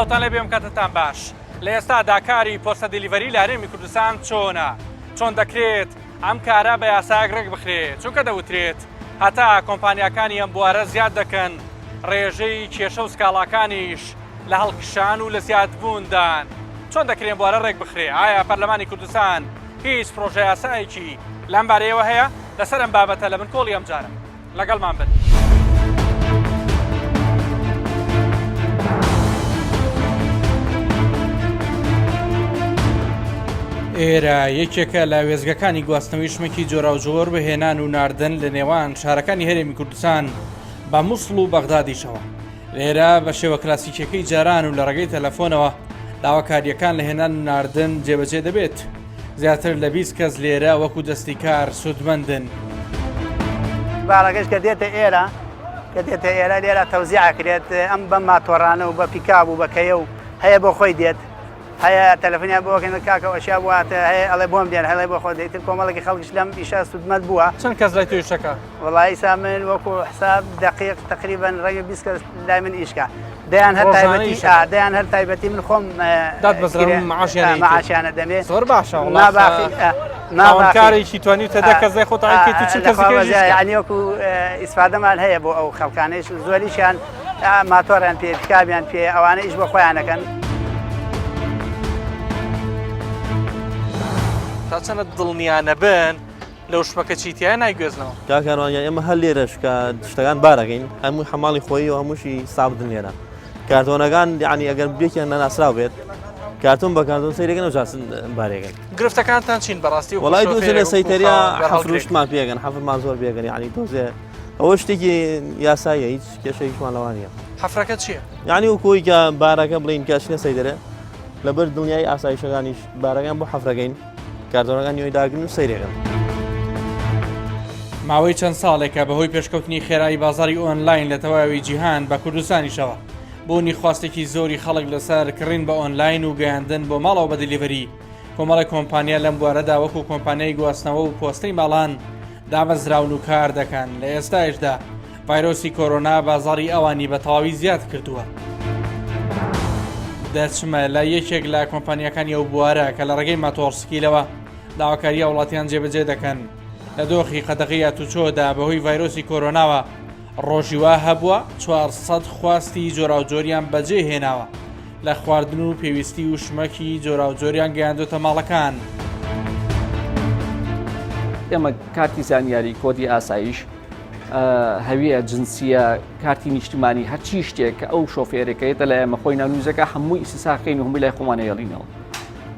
سلااوتان لێ بێم کاتتان باش لە ئێستادا کاری پۆستە دیلیڤەری لە هەرێمی کوردستان چۆنە چۆن دەکرێت ئەم کارە بە یاساک ڕێک بخرێت چونکە دەوترێت هەتا کۆمپانیەکانی ئەم بوارە زیاد دەکەن ڕێژەی کێشە و سکاڵاکانیش لە هەڵکشان و لە زیادبووندان چۆن دەکرێن بوارە ڕێک بخرێ ئایا پەرلەمانی کوردستان هیچ پرۆژە یاسایەکی لەم بارەیەوە هەیە لەسەر ئەم بابەتە لە بنکۆڵی ئەم جارە لەگەڵمان بن. ئێرە یەکێکە لە وێزگەکانی گواستنەوەی شمێکی جۆرا و جۆر بەهێنان و ناردن لە نێوان شارەکانی هەرێمی کوردستان بە مووسڵ و بەغدادیشەوە. لێرە بە شێوە کلاسیکەکەی جاران و لە ڕێگەی تەلەفۆنەوە داواکاریەکان لە هێنان و ناردن جێبەجێ دەبێت. زیاتر لە 20 کەس لێرە وەکو دەستی کار سودمەندن. باڵەکەش کە دێتە ئێرە لێرە تەوزیعکرێت ئەم بە ماتۆڕانە و بە پیکاب و بەکەیە و هەیە بۆ خۆی دێت هەیە تەلەفۆنیان بۆکەن کاکە ئەشیا بواتە هەیە ئەڵێ بۆم دێن هەڵێ بۆ خۆ دەیتر کۆمەڵێکی خەڵکیش لەم ئیشە سودمەند بووە. چەند کەس لای توی شەکە؟ وەڵی سا من وەکو حساب دقیق تقریبان ڕەنگە 20 کەس لای من ئیشکە دەیان هەر تایبەتی من خۆم معاشیانە دەمێ زۆر باشە ناوانکارێکی توانی تەدە کەزای خۆ تاقیکەیت و چ کەسێکی یعنی وەکو ئیسفادەمان هەیە بۆ ئەو خەڵکانەیش زۆریشیان ماتۆڕیان پێ پیکابیان پێ ئەوانە ئیش بۆ خۆیانەکەن. تا چەنە دڵنیانە بن لەو شمەکە چیتیان نایگوێزنەوە کاکانوانیان ئێمە هەر لێرەش کە شتەکان بارەکەین هەموو حەماڵی خۆی و هەمووشی سابدن لێرە کارتۆنەکان یعنی ئەگەر بێکیان نەناسراو بێت کارتۆن بە کارتۆن سەیرەکەن و جاسن بارێکن گرفتەکانتان چین بەڕاستی وڵای دووزێ لە سەیتەریا حەفروشتمان پێگەن حەفرمان زۆر بێگەن یعنی دۆزێ ئەوە شتێکی یاساییە هیچ کێشەیەکمان لەوان نیە. حەفرەکە چییە؟ یعنی و کۆی کە بارەکە بڵین کەچنە سەیدەرە لەبەر دڵنیای ئاسایشەکانیش بارەکان بۆ حەفرەکەین کارتۆنەکان نیۆی داگرن و سەیرێکن. ماوەی چەند ساڵێکە بەهۆی پێشکەوتنی خێرایی بازاری ئۆنلاین لە تەواوی جیهان بە کوردستانیشەوە بوونی خواستێکی زۆری خەڵک لەسەر کڕین بە ئۆنلاین و گەیاندن بۆ ماڵەوە بە دیلیڤەری کۆمەڵی کۆمپانیا لەم بوارەدا وەکو کۆمپانیای گواستنەوە و پۆستەی ماڵان دامەزراون و کار دەکەن. لە ئێستایشدا ڤایرۆسی کۆرۆنا بازاری ئەوانی بە تەواوی زیاد کردووە. دەچمە لە یەکێک لە کۆمپانیەکانی ئەو بوارە کە لە ڕێگەی ماتۆڕسکیلەوە داواکاریە وڵاتیان جێبەجێ دەکەن. لە دۆخی قەدەغی تووچۆدا بەهۆی ڤایرۆسی کۆرۆناوە ڕۆژی وا هەبووە 400 خواستی جۆرا و جۆریان بەجێ هێناوە لە خواردن و پێویستی و شمەکی جۆرا و جۆریان گەیاندۆتە ماڵەکان. ئێمە کارتی زانیاری کۆدی ئاسایش هەویە جنسیە کارتی نیشتمانی هەرچی شتێک کە ئەو شۆفێرەکەیتە لە ئێمە خۆی ناونوزەکە هەمووی ئیسساخین و هەمووی لای خۆمانە هێڵینەوە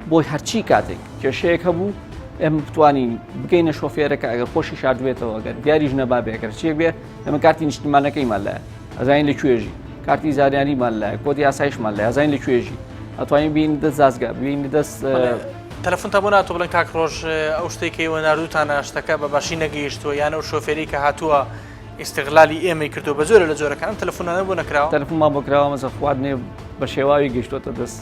بۆی هەرچی کاتێک کێشەیەک هەبوو ئێمە بتوانین بگەینە شۆفێرەکە ئەگەر خۆشی شاردوێتەوە ئەگەر دیاریش نەبابێکەر چێک بێ ئەمە کارتی نیشتمانەکەیمان لایە ئەزانین لە کوێژی کارتی زانیاریمان لایە کۆدی ئاسایشمان لایە ئەزانین لە کوێژی ئەتوانین بین دەست زازگا ببین دەست تەلەفۆنتان بۆ ناتۆ بڵێن کاک ڕۆژ ئەو شتێکەوە ناردووتانە شتەکە بە باشی نەگەیشتووە یان ئەو شۆفێری کە هاتووە ئیستیغلالی ئێمەی کردو بە زۆرە لە جۆرەکان تەلەفۆنانە بۆ نەکراوە تەلەفۆنمان بۆ کراوە مەسە خواردنێ بە شێواوی گەیشتوتە دەست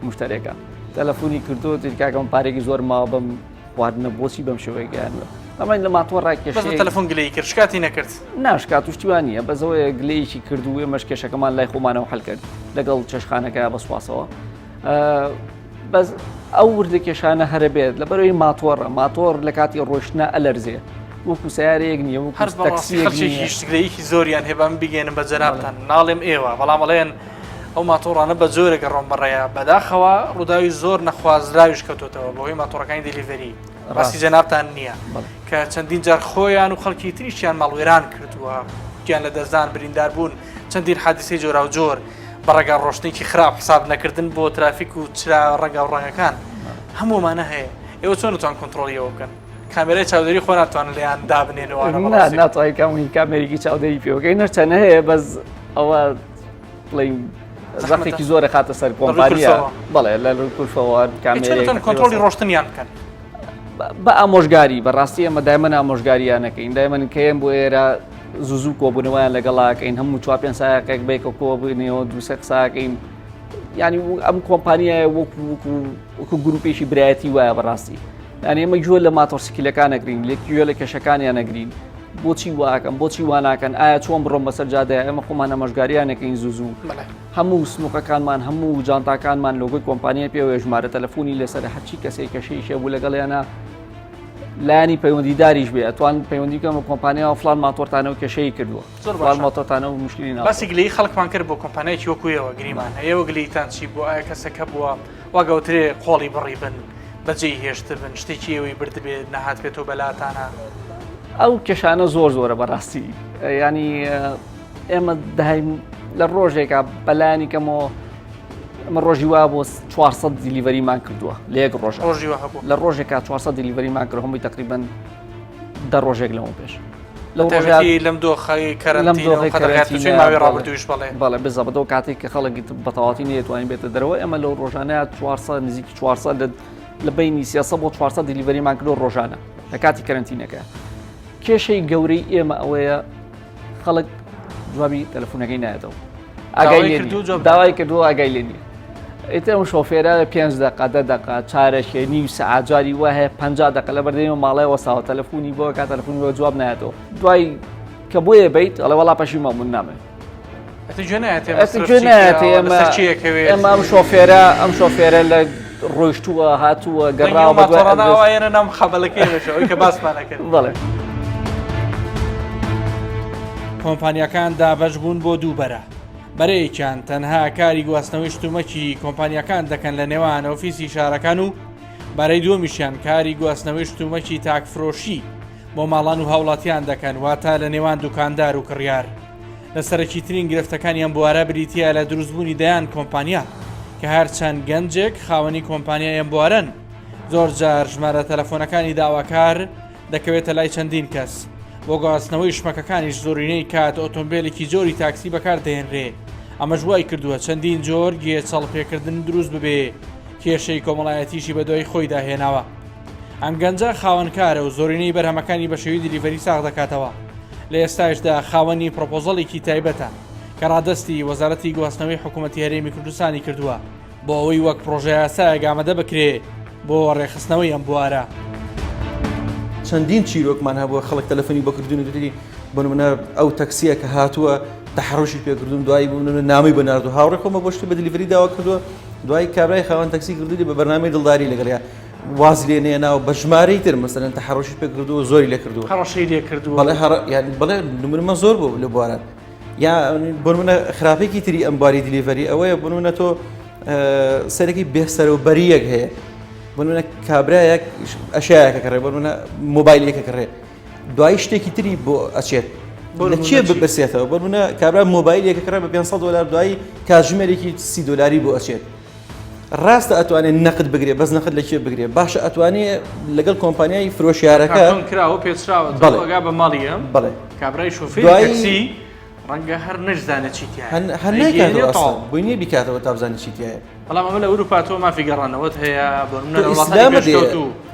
مشتەرێکە تەلەفۆنی کردو تیکاکەم پارێکی زۆر ماوە بەم خواردنە بۆچی بەم شێوەیە گەیانوە ئەمە لە ماتۆڕ کێشەی تەلەفۆن گلەی کرد شکاتی نەکرد ناشکات توشتیوانە بەزەوەی گلەیەکی کردو ئێمەش کێشەکەمان لای خۆمانەوە هەڵ کرد لەگەڵ چێشخانەکە بە سواسەوە بەس ئەو وردە کێشانە هەرە بێت لەبەرەوەی ماتۆڕ لە کاتی ڕۆشتنە ئەلەرزێ وەکو سیارەیەک نییە و هەرشتێکی زۆریان هێبان بگەێنن بە جەنابتان ناڵێم ئێوە بەڵام ئەڵێن ئەو ماتۆڕانە بە زۆرێکە ڕۆمبەڕەیە بەداخەوە ڕووداوی زۆر نەخوازراویش کەوتۆتەوە بەهۆی ماتۆڕەکانی دیلیڤەری ڕاستی جەنابتان نییە کە چەندین جار خۆیان و خەڵکی تریشیان ماڵوێران کردووە گیان لە دەستدان بریندار بوون چەندین حادیسەی جۆرا و جۆر بە ڕێگا ڕۆشتێکی خراپ حساب نەکردن بۆ ترافیک و چرا ڕێگا و ڕەنگەکان هەموومانە هەیە ئێوە چۆن نتوان کۆنتڕۆڵیەوە بکەن کامێرای چاودێری خۆ ناتوانن لێیان دابنێنەوە ناتوانین کامی کامێرێکی چاودێری پێوەکەی نەرچەنە هەیە بەس ئەوە بڵین زەختێکی زۆرە خاتە سەر کۆمپانیە بەڵێ لە کورفەوە کامێرێک کۆنتڕۆلی ڕۆشتنیان بکەن بە ئامۆژگاری بەڕاستی ئەمە دایمەن ئامۆژگاریانەکەین دایمەن کەیەم بۆ ئێرە زوو کۆبوونەوەیان لەگەڵاکەین هەموو 4-5 ساعتێک بێکە کۆ بنێەوە 200 قساکەین ینی ئەم کۆمپانیایە وەکو گروپێکی برایەتی وایە بەڕاستی یعنی ئێمە گوێ لە ماتۆرسیکلەکان نەگرین لێک گوێ لە کێشەکانیان نەگرین بۆچی واکەم بۆچی واناکەن ئایا چۆن بڕۆم بەسەر جادەیە ئێمە خۆمانە مەژگاریانەکەین زوو هەموو سنووقەکانمان هەموو جانتاکانمان لۆگۆی کۆمپانیای پێوە ژمارە تەلەفۆنی لەسەر هەرچی کەسێک کەشەی شێبوو لەگەڵیانە لایانی پەیوەندیداریش بێ ئەتوان پەیوەندی بکەم بە کۆمپانیا فڵان ماتۆرتانە و کێشەی کردووە فڵان ماتۆرتانە و مشکلی ناوە باسی گلەی خەڵکمان کرد بۆ کۆمپانیایکی وەکویەوە گریمان ئێوە گلەیتان چی بۆ ئایا کەسەکە بووە واگەوترێ قۆڵی بڕی بن بەجێی هێشتر بن شتێکی ئێوەی بردبێت نەهات بێتەوە بەلاتانە ئەو کێشانە زۆرە بەڕاستی ینی ئێمە دایم لە ڕۆژێکە بەلایانی کەمەوە ئەمە ڕۆژی وا بۆ 400 دیلیڤەریمان کردووە لە یەک ڕۆژ لە ڕۆژێکە 400 دیلیڤەریمان کرد هەمووی تقریبان 10 ڕۆژێک لەمە پێش لەم دۆخی کەرەنتینماوی ڕابردوویش بەڵێ بزەبەتەوە کاتێک کە خەڵکی بەتەواتی نێتوانین بێتە دەرەوە ئەمە لەو ڕۆژانەیە 400 نزیکی 400 لە بینی 300 بۆ 400 دیلیڤەریمان کردو ڕۆژانە لە کاتی کەرەنتینەکە کێشەی گەورەی ئێمە ئەوەیە خەڵک جوابی تەلەفۆنەکەی نایەتەوە داوای کردووە ئاگای لێ نیە ئیتر ئەم شۆفێرە 5 دقه 10 دقه چارەشێ نیو سەعات جاری وە هەیە 50 دقه لە بەردەمە ماڵای وەساوە تەلەفۆنی بۆ کات تەلەفۆنی بۆ جواب نایەتەوە دوای کە بۆیە بیت ئەڵێ وەڵا پەشی مامون نامێ ئێمە ئەم شۆفێرە لە ڕۆیشتووە هاتووە گەڕاوە بەدوایە نام خەبەڵەکەی کە باسمانەکرد بڵێ کۆمپانیەکان دابەش بوون بۆ دووبەرە بەرەیەکیان تەنها کاری گواستنەوەی شتومەکی کۆمپانیەکان دەکەن لە نێوان ئۆفیسی شارەکان و بەرەی دووەمیشیان کاری گواستنەوەی شتومەکی تاکفرۆشی بۆ ماڵان و هاوڵاتیان دەکەن واتە لە نێوان دوکاندار و کڕیار لە سەرەکیترین گرفتەکانیان بوارە بریتە لە دروستبوونی دەیان کۆمپانیا کە هەرچەند گەنجێک خاوەنی کۆمپانیایان بوارن زۆر جار ژمارە تەلەفۆنەکانی داواکار دەکەوێتە لای چەندین کەس بۆ گواستنەوەی شمەکەکانیش زۆرینەی کات ئۆتۆمبیلێکی جۆری تاکسی بەکار دەهێنرێ ئەمەش وای کردووە چەندین جۆر گوێ چەڵپێکردن دروست ببێ کێشەی کۆمەڵایەتیشی بەدوای خۆی داهێناوە ئەم گەنجە خاوەنکارە و زۆرینەی بەرهەمەکانی بە شێوەی دیلیڤەری ساغ دەکاتەوە لە ئێستاشدا خاوەنی پرۆپۆزەڵێکی تایبەتە کە ڕادستی وەزارەتی گواستنەوەی حکوومەتی هەرێمی کوردستانی کردووە بۆ ئەوەی وەک پرۆژە یاسایەک ئامادە بکرێ بۆ ڕێخستنەوەی ئەم بوارە چەندین چیرۆکمان هەبووە خەڵک تەلەفۆنی بۆ کردوون دوی بنمونە ئەو تەکسیە کە هاتووە تەحڕۆشی پێکردون دوای بوونە نامی بەناردو هاوڕێ خۆمە بۆ شتی بە دیلیڤەری داوا کردووە دوای کابرای خاوەن تەکسی کردوی بە بەرنامەی دڵداری لەگەڵیا واز لێ نێناوە بە ژمارەی تر مەسەلەن تەحڕۆشی پێکردووە زۆری لێ کردووە هەڕەشەی لێ کردووە بەڵێ نمونەمە زۆر بوو لە بواران یا بنمونە خراپێکی تری ئەم باری دیلیڤەری ئەوەیە بنمونە تۆ سەرێکی بێسەرەوبەریەک هەیە بنمونە کابرایەک ئەشیایەکە کڕێ بنمونە مۆبایلێکە کڕێ دوای شتێکی تری بۆ ئەچێت لە چیە ببەسێتەوە بنمونە کابرا مۆبایلێکە کڕێ بە 500 دلار دوای کاتژمێرێکی 30 دلاری بۆ ئەچێت ڕاستە ئەتوانێت نەقد بگرێ بەس نەقد لە کێ بگرێ باشە ئەتوانێت لەگەڵ کۆمپانیای فرۆشیارەکە کراوە پێچراوە بەڵێ بە ماڵیە بەڵێ کابرای شۆفێری ڕەنگە هەر نەشزانێت چیتیە هەر ناکاتەوە بووینێ بیکاتەوە تا بزانێت چیتیایە بەڵام ئەمە لە ئەوروپا تۆ مافی گەڕانەوەت هەیە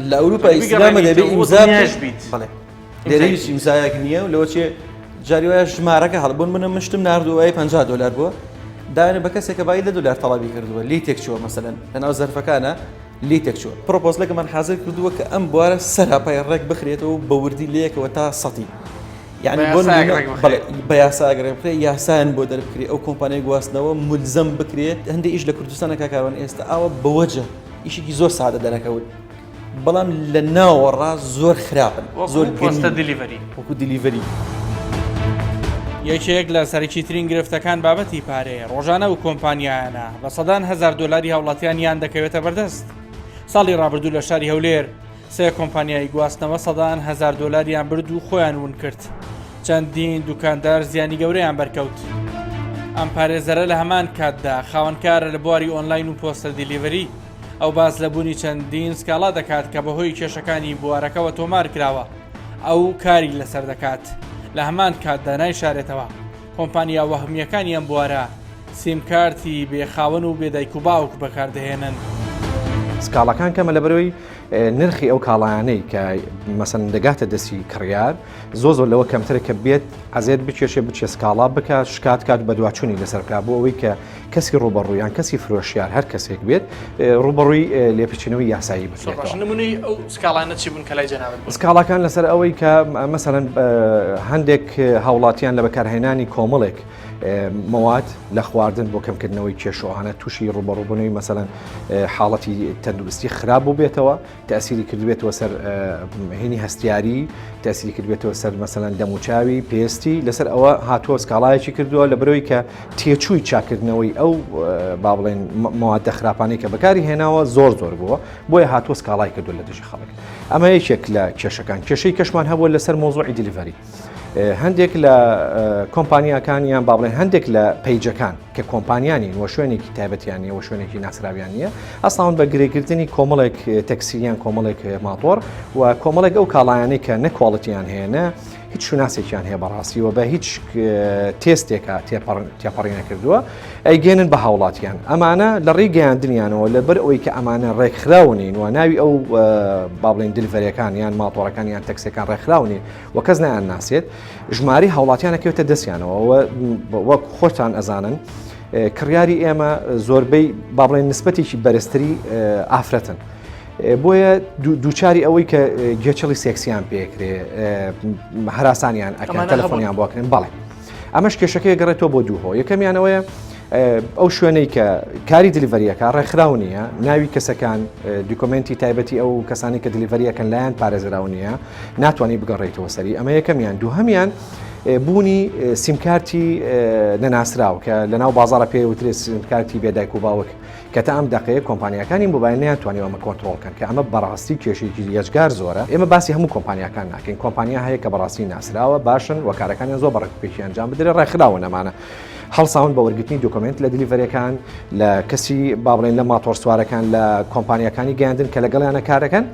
لە ئەوروپا ئیسلامە دەبێ ئیمزا بیت بڵێ لێرە هیچ ئیمزایەک نییە و لەوە چێ جاری وایە ژمارەکە هەڵبوون منە مشتم نردووای 50 دلار بووە داێنە بە کەسێکە بای لە دلار تەڵابی کردووە لی تێکچووە مەسەلەن لەناو زەرفەکانە لی تێکچووە پرۆپۆزلەکەمان حازر کردووە کە ئەم بوارە سەراپای ڕێک بخرێتەوە بە وردی لەیەکەوە تا سەتی یعنی بە یاساگرێ بکرێ یاسایان بۆ دەربکرێ ئەو کۆمپانیای گواستنەوە ملزم بکرێت هەندێک ئیش لە کوردستانە کاکاوان ئێستا ئاوە بەوەجە ئیشێکی زۆر سادە دەرەکەوت بەڵام لە ناوەڕا زۆر خراپن زۆر پۆستە دیلیڤەری وەکو دیلیڤەری یەکێک لە سەرەکیترین گرفتەکان بابەتی پارەیە ڕۆژانە و کۆمپانیایانە بە سەدان هزار دلاری هاوڵاتیانیان دەکەوێتە بەردەست ساڵی ڕابردوو لە شاری هەولێر سێ کۆمپانیای گواستنەوە سەدان هزار دلاریان برد و خۆیان ون کرد چەندین دوکاندار زیانی گەورەیان بەرکەوت ئەم پارێزەرە لە هەمان کاتدا خاوەنکارە لە بواری ئۆنلاین و پۆستە دیلیڤەری ئەو باز لەبوونی چەندین سکاڵا دەکات کە بەهۆی کێشەکانی بوارەکەەوە تۆمار کراوە ئەو کاری لەسەر دەکات لە هەمان کاتدا نایشارێتەوە کۆمپانیا وەهمیەکانی ئەم بوارە سیمکارتی بێخاوەن و بێدایک و باوک بەکاردەهێنن سکاڵەکان کەمە لەبەرەوەی نرخی ئەو کاڵایانەی کە مەسەن دەگاتە دەستی کڕیار زۆر لەوە کەمترە کە بێت ئەزێت بچێشێ بچێ سکاڵا بکات شکات کات بە دوواچوونی لەسەرکا بۆ ئەوەی کە کەسی ڕوبەڕوویان کەسی فرۆشیار هەر کەسێک بێت ڕوبەڕووی لێپچینەوەی یاسایی بکرێتەوە. نمونەی ئەو سکاڵانە چی بوون کە لای جەنابەت سکاڵەکان لەسەر ئەوەی کە مەسەڵەن هەندێک هاوڵاتیان لە بەکارهێنانی کۆمەڵێک مواد لە خواردن بۆ کەمکردنەوەی کێشەوانە تووشی ڕوبەڕووبوونەوەی مەسەڵەن حاڵەتی تەندروستی خراپ بوو بێتەوە تەسیری کردوێتەوە سەر هێنی هەستیاری تەسیری کردوێتەوە سەر مەسەڵەن دەموچاوی پێستی لەسەر ئەوە هاتووە سکاڵایەکی کردووە لە بەرەوەی کە تێچووی چاکردنەوەی ئەو با بڵێن موادە خراپانەی کە بەکاری هێناوە زۆر بووە بۆیە هاتووە سکاڵای کردو لە دژی خەڵک. ئەمە یەکێک لە کێشەکان کێشەی کەشمان هەبووە لەسەر مۆزوعی دیلیڤەری. هەندێک لە کۆمپانیاکانیان با بڵێن هەندێک لە پەیجەکان کە کۆمپانیانی وە شوێنێکی تایبەتیانە وە شوێنێکی ناسراویان نیە ئەسڵاون بە گرێگرتنی کۆمەڵێک تەکسیریان کۆمەڵێک ماتۆر و کۆمەڵێک ئەو کاڵایانەی کە نەکواڵەتیان هەیە هیچ شوناسێکیان هەیە بەڕاستیەوە بە هیچ تێستێکە تێپەڕی نەکردووە ئەیگەێنن بە هاوڵاتیان ئەمانە لە ڕێی گەیاندنیانەوە لەبەر ئەوەی کە ئەمانە ڕێکخراونین و ناوی ئەو با بڵێن دلیڤەریەکان یان ماتۆڕەکان یان تەکسەکان ڕێکخراونین و کەس نایان ناسێت ژماری هاوڵاتیانەکەوێتە دەستیانەوە وەک خۆتان ئەزانن کڕیاری ئێمە زۆربەی با بڵێن نسبەتێکی بەرزتری ئافرەتن. بۆیە دووچاری ئەوەی کە گێچەڵی سێکسیان پێکرێ هەراسانیان ئەکەن تەلەفۆنیان بۆکردن بەڵێ ئەمەش کێشەکەی گەڕێتەوە بۆ دووهۆ یەکەمیانەوەیە ئەو شوێنەی کە کاری دلیڤەریەکە ڕێکخراو نیە ناوی کەسەکان دیکۆمنتی تایبەتی ئەو کەسانی کە دلیڤەریەکەن لایەن پارێزراو نیە ناتوانانی بگەڕێیتەوە سەری ئەمە یەکەمیان دووهەمیان بوونی سیمکارتی نەناسراو کە لەناو بازارە پێوترێ سیمکارتی بێدایک و باوک کە تا ئەم دقەیە کۆمپانیەکانی موبایل نەیانتوانێت ئەمە کۆنتڕۆڵکەن کە ئەمە بەڕاستی کێشێکی یەجگار زۆرە. ئێمە باسی هەموو کۆمپانیەکان ناکەین کۆمپانیا هەیە کە بەڕاستی ناسراوە باشن و کارەکانیان زۆر بەڕێکوپێکی ئەنجام بدرێ ڕێکخراوە نەمانە هەڵساون بە وەرگرتنی دۆکمنت لە دلیڤەریەکان لە کەسی با بڵێن لە ماتۆر سوارەکان لە کۆمپانیەکانی گەیاندن کە لەگەڵیانە کارەکەن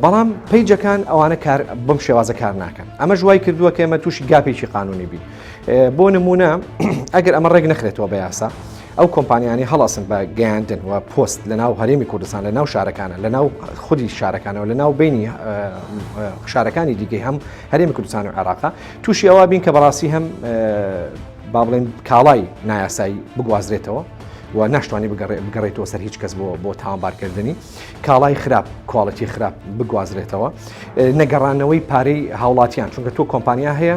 بەڵام پیجەکان ئەوانە کار بەم شێوازە کار ناکەن ئەمە ژوای کردووە کە ئێمە تووشی گاپێکی قانونی بین بۆ نمونە ئەگەر ئەمە ڕێک نەخرێتەوە بە یاسا ئەو کۆمپانیانی هەڵاسن بە گەیاندن و پۆست لە ناو هەرێمی کوردستان لە ناو شارەکانە لە ناو خودی شارەکانەوە لە ناو بینی شارەکانی دیگەی هەم هەرێمی کوردستان و عێراقا تووشی ئەوە بین کە بەڕاستی هەم با بڵێن کاڵای نایاسایی بگوازرێتەوە و ناشتوانی بگەڕێتەوە سەر هیچ کەس بۆ تاوانبارکردنی کاڵای خراپ کواڵەتی خراپ بگوازرێتەوە نەگەڕانەوەی پارەی هاوڵاتیان چونکە تۆ کۆمپانیا هەیە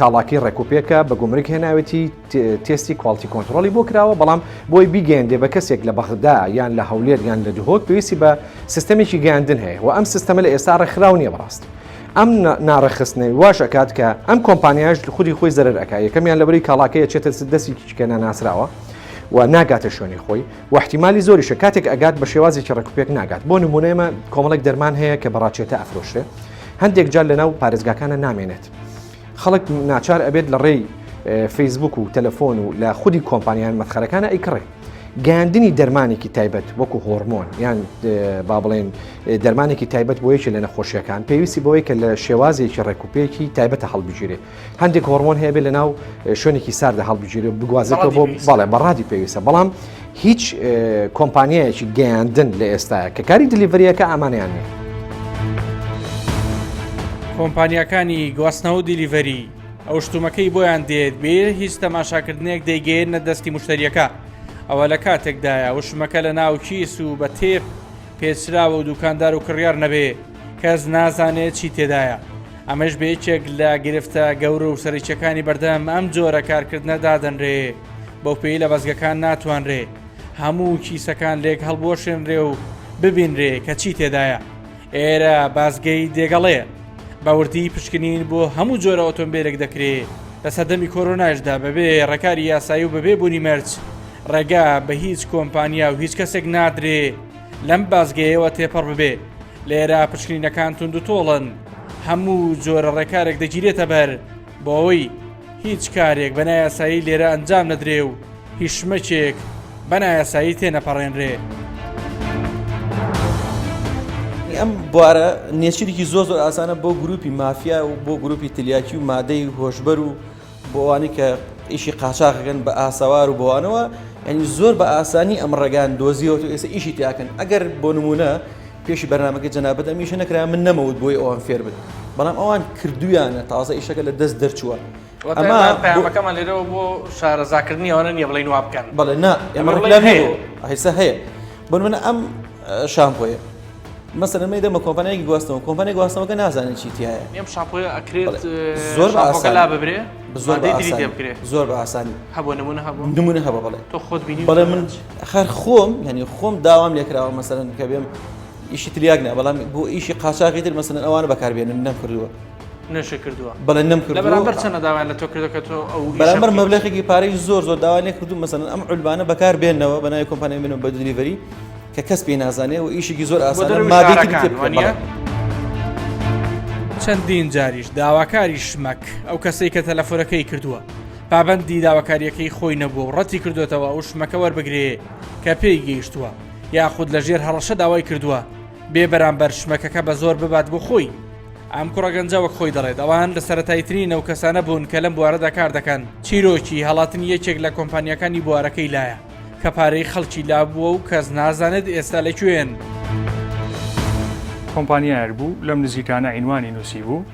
کاڵاکی ڕێکوپێکە بە گومرگ هێناوێتی تێستی کواڵتی کۆنتترۆلی بۆ کراوە بەڵام بۆی بیگەێندێ بە کەسێک لە بەغدا یان لە هەولێر یان لە دهۆک پێویستی بە سیستەمێکی گەیاندن هەیە و ئەم سیستەمە لە ئێستا ڕێکخراو نیە بەڕاستی ئەم ناڕەخستنەی واش ئەکات کە ئەم کۆمپانیاش خودی خۆی زەرەر ئەکا یەکەمیان لەبەری کاڵاکەیە چێتە دەستی کەنە ناسراوە و ناگاتە شوێنی خۆی و احتیمالی زۆریشە کاتێک ئەگات بە شێوازێکی ڕێکوپێک ناگات بۆ نمونەیەمە کۆمەڵێک دەرمان هەیە کە بەڕاچێتە ئەفرۆشرێ هەندێک جار لەناو پارێزگاکانە نامێنێت خەڵک ناچار ئەبێت لە ڕێی فەیسبوک و تەلەفۆن و لە خودی کۆمپانیان مەتخەرەکانە ئەیکڕێ گەاندنی دەرمانێکی تایبەت وەکو هۆرمۆن یان با بڵێن دەرمانێکی تایبەت بۆ یەکی لە نەخۆشیەکان پێویستی بۆی کە لە شێوازێکی ڕێکوپێکی تایبەتە هەڵبژێرێ هەندێک هۆرمۆن هەیە بێت لە ناو شوێنێکی ساردە هەڵبژێرێ بگوازێتەوە بۆ بەڵێ بەڕادی پێویستە بەڵام هیچ کۆمپانیایەکی گەیاندن لە ئێستاە کە کاری دلیڤەریەکە ئامانیان نیە. کۆمپانیەکانی گواستنەوە و دیلیڤەری ئەو شتومەکەی بۆیان دێت بێ هیچ تەماشاکردنێک دەیگەێنە دەستی مشتریەکە ئەوە لە کاتێکدایە وشمەکە لە ناو کیس و بە تێپ پێچراوە و دوکاندار و کڕیار نەبێ کەس نازانێت چی تێدایە ئەمەش بێچێک لە گرفتە گەورە و سەرچەکانی بەردەم ئەم جۆرە کارکردنە دادەنرێ بەو پێی لە بەزگەکان ناتوانرێ هەموو کیسەکان لێک هەڵبۆشێنرێ و ببینرێ کە چی تێدایە ئێرە بازگەی دێگەڵەیە باوردی پشکنین بۆ هەموو جۆرە ئۆتۆمبیلێک دەکرێت لە سەدەمی کۆرۆناشدا بەبێ ڕێکاری یاسایی و بەبێ بوونی مەرج ڕێگا بە هیچ کۆمپانیا و هیچ کەسێک نادرێ لەم بازگەیەوە تێپەڕ ببێ لێرە پشکنینەکان تونند و تۆڵن هەموو جۆرە ڕێکارێک دەگیرێتە بەر بۆ ئەوەی هیچ کارێک بە نایاسایی لێرە ئەنجام نەدرێ و هیچ شمەکێک بە نایاسایی تێنەپەڕێنرێ. ئەم بوارە نێچیرێکی زۆر ئاسانە بۆ گروپی مافیا و بۆ گروپی تلیاکی و مادەی هۆشبەر و بۆ ئەوانی کە ئیشی قاچاقەکەن بە ئاسەوار و بۆوانەوە ینی زۆر بە ئاسانی ئەم ڕێگان دۆزیەوە و ئێستا ئیشی تیاکەن ئەگەر بۆ نمونە پێشی بەرنامەکە جەنابەت ئەمیشە نەکرا من نەمەوت بۆی ئەوان فێر بن بەڵام ئەوان کردویانە تازە ئیشەکە لە دەست دەرچووە ئەمە پەیامەکەمان لێرەوە بۆ شارەزاکردنی ئەوانە نییە بڵین وا بکەن بەڵێ نا ئێمە هەیە هەیسا هەیە بۆ منە ئەم شامپۆیە مەسەلەن مەدەمە کۆمپانیایەکی گواستنەوە کۆمپانیای گواستنەوەکە نازانێت چی تایە ئەم شامپۆیە ئەکرێت زۆر لا ببرێ زۆر بە ئاسانی هەبوو نمونە هەبە بڵێ تۆ خۆت بینی بەڵێ من خەر خۆم ینی خۆم داوام لێکراوە مەسەلەن کە بێم ئیشی تریاگنە بەڵام بۆ ئیشی قاچاقی تر مەسەلەن ئەوانە بەکاربێنن نەکردووە نەشە کردووە بەڵێ نەمکردووە بەرامبەر چەندە داوایان لە تۆ کردو کە تۆ ئەو بەرامبەر مەبلەغێکی پارەی زۆر داوای لێ کردو مەسەلەن ئەم عولبانە بەکاربێنەوە بە ناوی کۆمپانیای منەوە بە دلیڤەری کە کەس پێی نازانێ و ئیشێکی زۆر ئاسانە مادێکی تر بکەن چەندین جاریش داواکاری شمەک ئەو کەسەی کە تەلەفۆنەکەی کردووە پابەندی داواکاریەکەی خۆی نەبووە و ڕەتی کردوێتەوە ئەو شمەکە وەربگرێ کە پێی گەیشتووە یاخود لە ژێر هەڕەشە داوای کردووە بێ بەرامبەر شمەکەکە بە زۆر ببات بۆ خۆی ئەم کوڕەگەنجەوە خۆی دەڕێت ئەوان لە سەرەتایترین ئەو کەسانە بوون کە لەم بوارەدا کار دەکەن چیرۆکی هەڵاتنی یەکێک لە کۆمپانیەکانی بوارەکەی لایە کە پارەی خەڵکی لابووە و کەس نازانێت ئێستا لەکوێن کۆمپانیایەک بوو لەم نزیکانە عینوانی نووسی بوو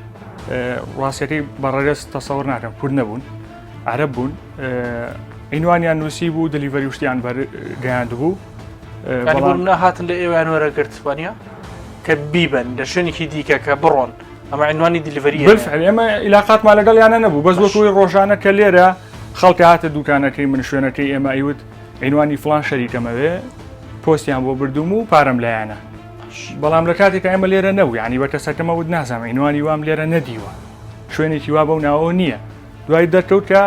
ڕاستەکەی بەڕێگەست تەسەوڕ ناکەم کورد نەبوون عەرەب بوون عینوانیان نووسی بوو دلیڤەری شتیان بەرگەیاند بوو بەڵام هاتن لە ئێوان وەرەگرتوانە کە بیبن لە شوێنێکی دیکە کە بڕۆن ئەمە عینوانی دلیڤەریە بالفعل ئێمە عیلاقاتمان لەگەڵیانە نەبوو بەس وەکوی ڕۆژانە کە لێرە خەڵکە هاتە دوکانەکەی من شوێنەکەی ئێمە ئەیوت عینوانی فڵان شەریکەمەوێ پۆستیان بۆ بردوم و پارەم لایەنە بەڵام لە کاتێک ئێمە لێرە نەبوو ینی بە کەسەکەمەوت نازانم عینوانی وام لێرە نەدیوە شوێنێکی وا بەو ناوەوە نییە دوای دەرکەوت کە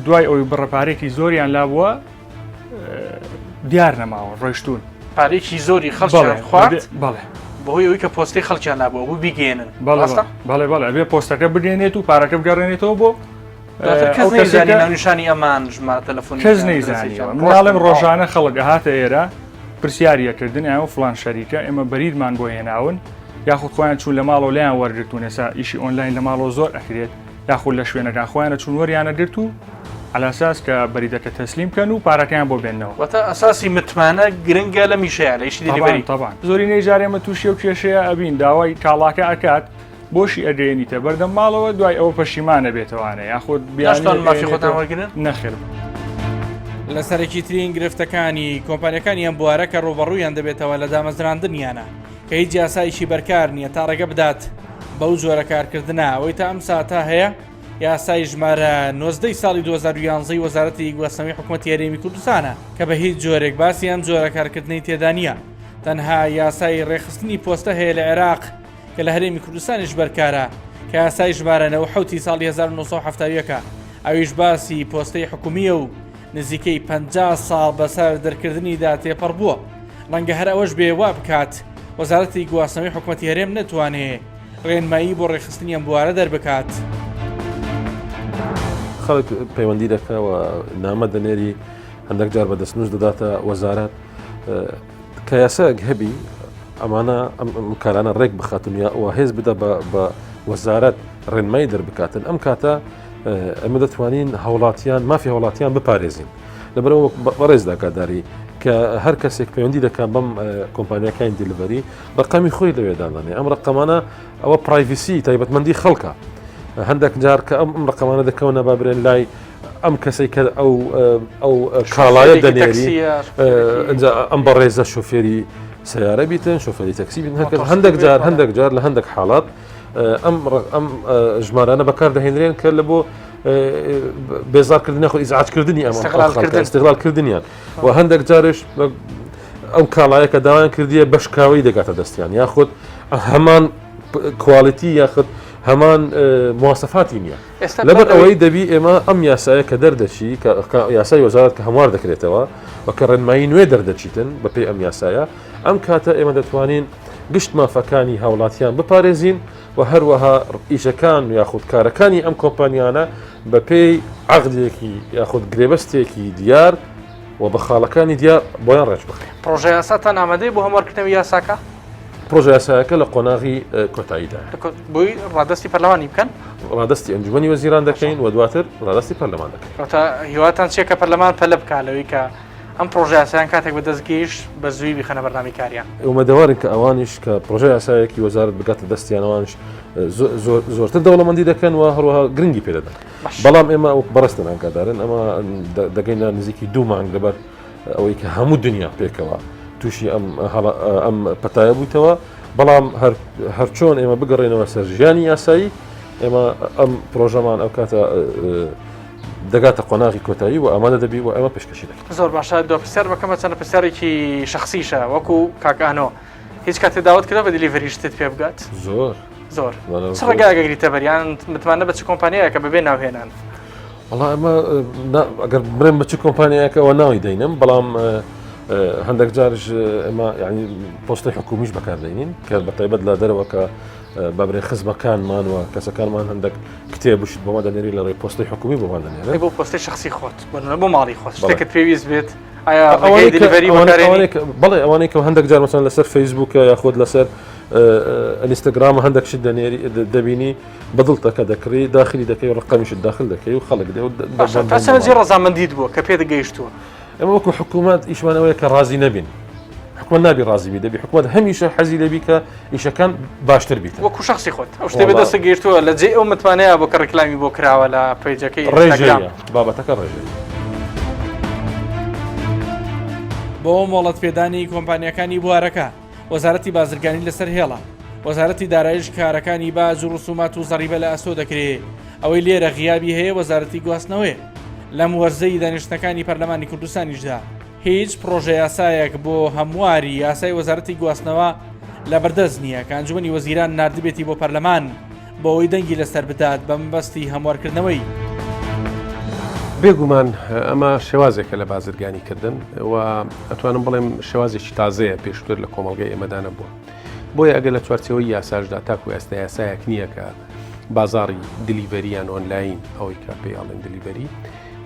دوای ئەوی بڕەپارێکی زۆریان لابووە دیار نەماوە ڕۆیشتون پارێکی زۆری خەڵکیان خوارد بەڵێ بەهۆی ئەوی کە پۆستی خەڵکیان نابووە بوو بیگێنن بەڵێ بێ پۆستەکە بگەێنێت و پارەکە بگەڕێنێتەوە بۆ کەس نەیزانی ناونیشانی ئەمان ژمارە تەلەفۆنی کەس نەیزانیەوە مناڵم ڕۆژانە خەڵک هاتە ئێرە پرسیاریەکردن ئەو فڵان شەریکە ئێمە بەریدمان بۆ هێناون یاخود خۆیان چوون لە ماڵەوە لایان وەرگرتوون ئێستا ئیشی ئۆنلاین لە ماڵەوە زۆر ئەکرێت یاخود لە شوێنەکان خۆیانە چوون وەریانە گرت و علاساس کە بەریدەکە تەسلیم کەن و پارەکەیان بۆ بێننەوە واتە ئەساسی متمانە گرنگە لە میشەیە لە ئیشی دلیڤەری تەبان زۆری نەیجارێمە تووشی و کێشەیە ئەبین داوای کاڵاکە ئەکات بۆشی ئەگەێنیتە بەردەم ماڵەوە دوای ئەوە پەشیمانە بێتەوانە یاخود بیاشتان مافی خۆتان وەرگرن نەخێر لە سەرەکی ترین گرفتەکانی کۆمپانیەکانی ئەم بوارە کە ڕۆبەڕوویان دەبێتەوە لە دامەزراندنیانە کە هیچ یاسایشی بەرکار نییە تا ڕێگە بدات بەو جۆرە کارکردنە ئەوەی تا ئەم ساتا هەیە یاسای ژمارە 19 ساڵی 2011 وەزارەتی گواستنەوەی حکوومەتی هەرێمی کوردستانە کە بە هیچ جۆرێک باسی ئەم جۆرە کارکردنی تێدا نییە تەنها یاسای ڕێخستنی پۆستە هەیە لە عێراق کە لە هەرێمی کوردستانیش بەرکارە کە یاسای ژمارە 97 ساڵی 1970 ئەویش باسی پۆستەی حکومیە و نزیکەی 50 ساڵ بەسەر دەرکردنیدا تێپەڕ بووە ڕەنگە هەر ئەوەش بێ وا بکات وەزارەتی گواستنەوەی حکوومەتی هەرێم نەتوانێت ڕێنمایی بۆ ڕێخستنی ئەم بوارە دەربکات خەڵک پەیوەندی دەکەوە نامە دەنێری هەندێک جار بە دەستنووش دەداتە وەزارەت کە یاسایەک هەبی ئەمانە ئەم کارانە ڕێک بخاتن و هێز بدە بە وەزارەت ڕێنمایی دەربکاتن ئەم کاتە ئەمە دەتوانین هەوڵاتیان مافی هەوڵاتیان بپارێزین لەبەرەوە بەڕێز داکاتداری کە هەر کەسێک پەیوەندی دەکات بەم کۆمپانیەکانی دیلیڤەری ڕقەمی خۆی لەوێدادانێ ئەم ڕقەمانە ئەوە پرایڤسی تایبەتمەندی خەڵکە هەندێک جار کە ئەم ڕقەمانە دەکەونە بابرێن لای ئەم کەسێک کە ئەو کاڵایە دەنێری ئەم بەڕێزە شۆفێری سیارە بیتن شۆفێری تەکسی بن هەندێک جار لە هەندێک حاڵات ئەم ژمارانە بەکار دەهێنرێن کە لە بۆ بێزارکردنی خۆ ئیزعاجکردنی ئەم استقلالکردنیان و هەندێک جارش ئەم کاڵایە کە داوایان کردیە بەشکاوی دەگاتە دەستیان یاخود هەمان کوالیتی یاخود هەمان مواسەفاتی نییە لەبەر ئەوەی دەبی ئێمە ئەم یاسایە کە دەردەچی یاسای وەزارەت کە هەموار دەکرێتەوە و کە ڕێنمایی نوێ دەردەچیتن بەپێی ئەم یاسایە ئەم کاتە ئێمە دەتوانین گشت مافەکانی هاوڵاتیان بپارێزین و هەروەها ئیشەکان یاخود کارەکانی ئەم کۆمپانیانە بەپێی عەقدێکی یاخود گرێبەستێکی دیار و بە خاڵەکانی دیار بۆیان ڕێژ بخێن پرۆژە یاساتان ئامادەی بۆ هەموارکردنەوەی یاساکە پرۆژه یاسایەکە لە قۆناغی کۆتاییدا بۆی ڕادستی پەرلەمانی بکەن ڕادستی ئەنجومەنی وەزیران دەکەین و دواتر ڕادستی پەرلەمان دەکەین هیواتان چێکە پەرلەمان پەلە بکالەوەی کە ئەم پرۆژه یاسایان کاتێک بە دەستگەیشت بە زووی بخەنە بەرنامی کاریان ئەومەدەوارن کە ئەوانیش کە پرۆژه یاسایەکی وەزارەت بگاتە دەستیانەوانش زۆرتر دەوڵەمەندی دەکەن و هەروەها گرنگی پێدەدەن بەڵام ئێمە بەڕستن ئاگادارن ئەمە دەگەینە نزیکی 2 مانگ لەبەر ئەوەی کە هەموو دنیا پێکەوە تووشی ئەم پەتایە بوویتەوە بەڵام هەرچۆن ئێمە بگەڕێنەوە سەر ژیانی یاسایی ئێمە ئەم پرۆژەمان ئەو کاتە دەگاتە قۆناغی کۆتایی و ئامادە دەبی و ئەمە پێشکەشی دەکەین زۆر باشە دو پرسیار بکەمە چەندە پرسیارێکی شخصیشە وەکو کاکانۆ هیچ کاتێ داوت کردە بە دیلیڤەریشتت پێ بگات زۆر چ ڕێگایەکە گریتە بەریان متمانە بە چ کۆمپانیایەکە بەبێ ناوهێنان وەڵا ئەمە ئەگەر بڕێن بە چ کۆمپانیایەکە ئەوە ناوی دەینم بەڵام هەندێک جارش ئێمە ینی پۆستی حکومیش بەکاردێنین کە بەتایبەت لە دەرەوە کە بابرێ خزمەکانمانوە کەسەکانمان هەندێک کتێبشت بۆمە دەنێری لە ڕێی پۆستی حکومی بۆمان دەنێرێت بۆ پۆستی شخصی خۆت بۆ ماڵی خۆت شتێکت پێویست بێت بەڵێ ئەوانەی کە هەندێک جار مەسەن لەسەر فەیسبووکە یاخۆت لەسەر ئینستاگرام هەندێک شت دەبینی بەدڵتەکە دەکڕی داخلی دەکەی ڕقەمیشت داخل دەکەی و خەڵک دێ ڕەزامەندیت بووە کە پێ دەگەیشتووە ئەمە وەکو حکوومەت ئیشمانەوەیە کە ڕازی نەبین حکومت نابی ڕازیبی دەبی حکومت هەمیشە حەزی لەبی کە ئیشەکان باشتر بیت وەکو شخصی خۆت ئەو شتێ بەدەستە گەیشتووە لە جێ ئەو متوانەیە بۆ کە ڕێکلامی بۆ کراوە لە پەیجەکەی ڕێژەیە بابەتەکە ڕێژەیە بۆ مۆڵەت پێدانی کۆمپانیەکانی بوارەکە وەزارەتی بازرگانی لەسەر هێڵە وەزارەتی دارایش کارەکانی باج و ڕسومات و زەریبە لە ئەسۆ دەکرێت ئەوەی لێرە غیابی هەیە وەزارەتی گواستنەوەی لەم وەرزەی دانیشتەکانی پەرلەمانی کوردستانیشدا هیچ پرۆژە یاسایەک بۆ هەمواری یاسای وەزارەتی گواستنەوە لە بەردەست نییە کە ئەنجومەنی وەزیران نردبێتی بۆ پەرلەمان بۆەوەی دەنگی لەسەر بدات بە مەبەستی هەموارکردنەوەی بێگومان ئەمە شێوازێکە لە بازرگانی کردن و ئەتوانم بڵێم شێوازێکی تازەیە پێشتر لە کۆمەڵگەی ئێمەدانە بووە بۆیە ئەگەر لە چوارچەوەی یاساشدا تاکو ئێستا یاسایەک نییە کە بازاری دیلیڤەریان ئۆنلاین ئەوەی کە پێیاڵێن دیلیڤەری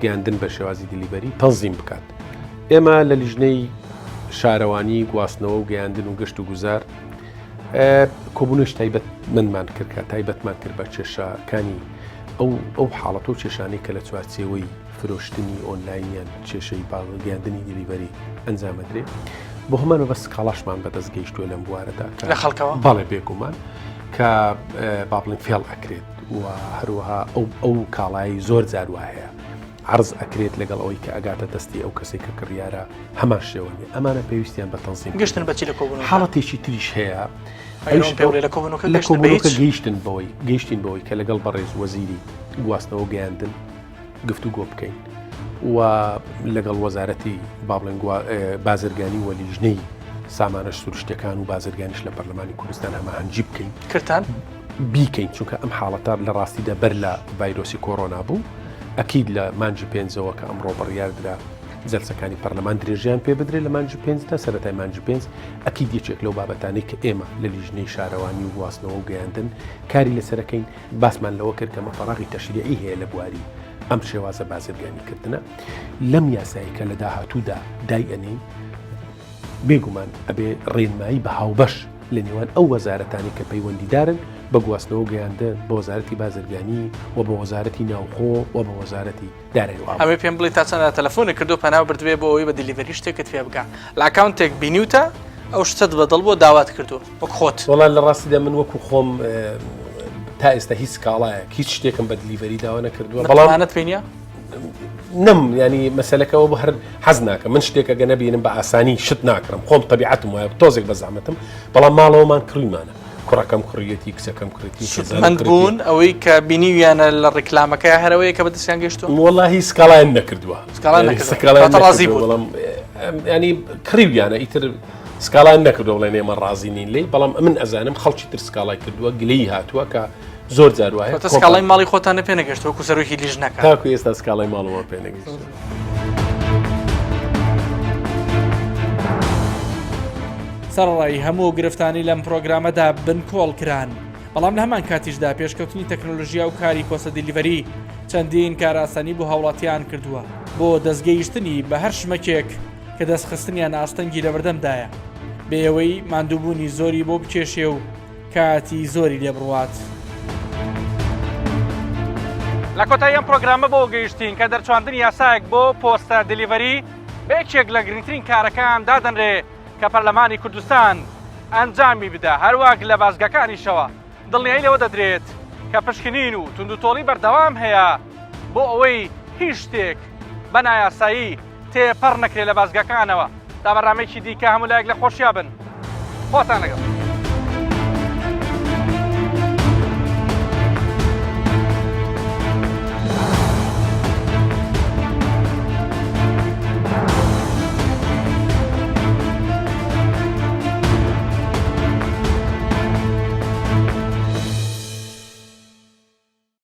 گەیاندن بە شێوازی دیلیڤەری تەنزیم بکات ئێمە لە لیژنەی شارەوانی گواستنەوە و گەیاندن و گەشت و گوزار کۆبوونش تایبەت منمان کردکە تایبەتمان کرد بە کێشەکانی ئەو حاڵەت و کێشانەی کە لە چوارچێوەی فرۆشتنی ئۆنلاینیان کێشەی گەیاندنی دیلیڤەری ئەنجامەدرێت بۆ هەمانە بە سکاڵاشمان بەدەست گەیشتووە لەم بوارەدا لە خەڵکەوە بەڵێ بێگومان کە با بڵێن فێڵ ئەکرێت و هەروەها ئەو کاڵایی زۆر جار وایە عرض ئەکرێت لەگەڵ ئەوەی کە ئەگاتە دەستی ئەو کەسێک کە کڕیارە هەمان شێوەنی ئەمانە پێویستیان بە تەنزیم گەشتن بەچی لە کۆبوون حاڵەتێکی تریش هەیە لە کۆبوونەکە گەیشتن بەوەی کە لەگەڵ بەڕێز وەزیری گواستنەوە گەیاندن گفتوگۆ بکەین و لەگەڵ وەزارەتی با بڵێن بازرگانی و لیژنەی سامانە سروشتەکان و بازرگانیش لە پەرلەمانی کوردستان هەماهەنگی بکەین کردان بیکەین چونکە ئەم حاڵەتە لە ڕاستیدا بەر لە ڤایرۆسی کۆڕۆنا بوو ئەکید لە مانجی پێنجەوە کە ئەمڕۆ بڕیاردرا جەلسەکانی پەرلەمان درێژیان پێ بدرێت لە مانجی پێنج تا سەرەتای مانجی پێنج ئەکید یەکێک لەو بابەتانەی کە ئێمە لە لیژنەی شارەوانی و گواستنەوە و گەیاندن کاری لەسەرەکەین باسمان لەوە کرد کە مەفەڕاغی تەشریعی هەیە لە بواری ئەم شێوازە بازرگانیکردنە لەم یاسایی کە لە داهاتوودا دای ئەنین بێگومان ئەبێ ڕێنمایی بە هاوبەش لە نێوان ئەو وەزارەتانی کە پەیوەندیدارن بە گواستنەوە گەیاندن بە وەزارەتی بازرگانی و بە وەزارەتی ناوخۆ و بە وەزارەتی دارایی ئەمە پێم بڵێ تا چەندە تەلەفۆنی کردو پەناو بردوێ بۆ ئەوەی بە دیلیڤەری شتێکت پێ بگا لە ئەکاونتێک بینیوتە ئەو شتت بەدڵ بۆ داوات کردو وەک خۆت وەڵام لە ڕاستیدا من وەکو خۆم تا ئێستا هیچ سکاڵایەک هیچ شتێکم بە دیلیڤەری داوا نەکردووە بەڵامانت پێنیە نم ینی مەسلەکەەوە بە هەر حەز ناکەم من شتێکەگە نەبینم بە ئاسانی شت ناکەم خۆم تەبیعەتم وایە تۆزێک بە زەحمەتم بەڵام ماڵەوەمان کڕیمانە کوڕەکەم کوڕیەتی کچەکەم کوڕێتی من بوون ئەوەی کە بینیویانە لە ڕێکلامەکە هەرەوەی کە بەدەستیان گەشتووە وەڵاهی سکاڵیان نەکردووە بەڵام ینی کڕیویانە ئیتر سکاڵیان نەکردو بڵێن ئێمە ڕازی نین لێ بەڵام من ئەزانم خەڵکی تر سکاڵای کردووە گلەی هاتووە کە زۆر جار وایە سکاڵای ماڵی خۆتانە پێ نەگەشتەوە وەکو سەرۆکی لیژنەکە تاکو ئێستا سکاڵای ماڵەوە پێ نەگەشتووە سەرڕای هەموو گرفتانی لەم پرۆگرامەدا بنکۆڵ کران بەڵام لە هەمان کاتیشدا پێشکەوتنی تەکنۆلۆژیا و کاری پۆستە دیلیڤەری چەندین کاراسانی بۆ هاوڵاتیان کردووە بۆ دەستگەیشتنی بە هەر شمەکێک کە دەستخستنیان ئاستەنگی لەبەردەمدایە بێەوەی ماندووبوونی زۆری بۆ بکێشێ و کاتی زۆری لێ بڕوات. لە کۆتایی ئەم پرۆگرامە بۆ گەیشتین کە دەرچواندنی یاسایەک بۆ پۆستە دلیڤەری بەیەکێک لە گرنگترین کارەکان دادەنرێ کە پەرلەمانی کوردستان ئەنجامی بدە هەروەک لە بازگەکانیشەوە دڵنیایی لەوە دەدرێت کە پشکنین و توندوتۆڵی بەردەوام هەیە بۆ ئەوەی هیچ شتێک بە نایاسایی تێپەڕ نەکرێت لە بازگەکانەوە تا بەڕامێکی دیکە هەموو لایەک لە خۆشییا بن خۆتان لەگەڵ.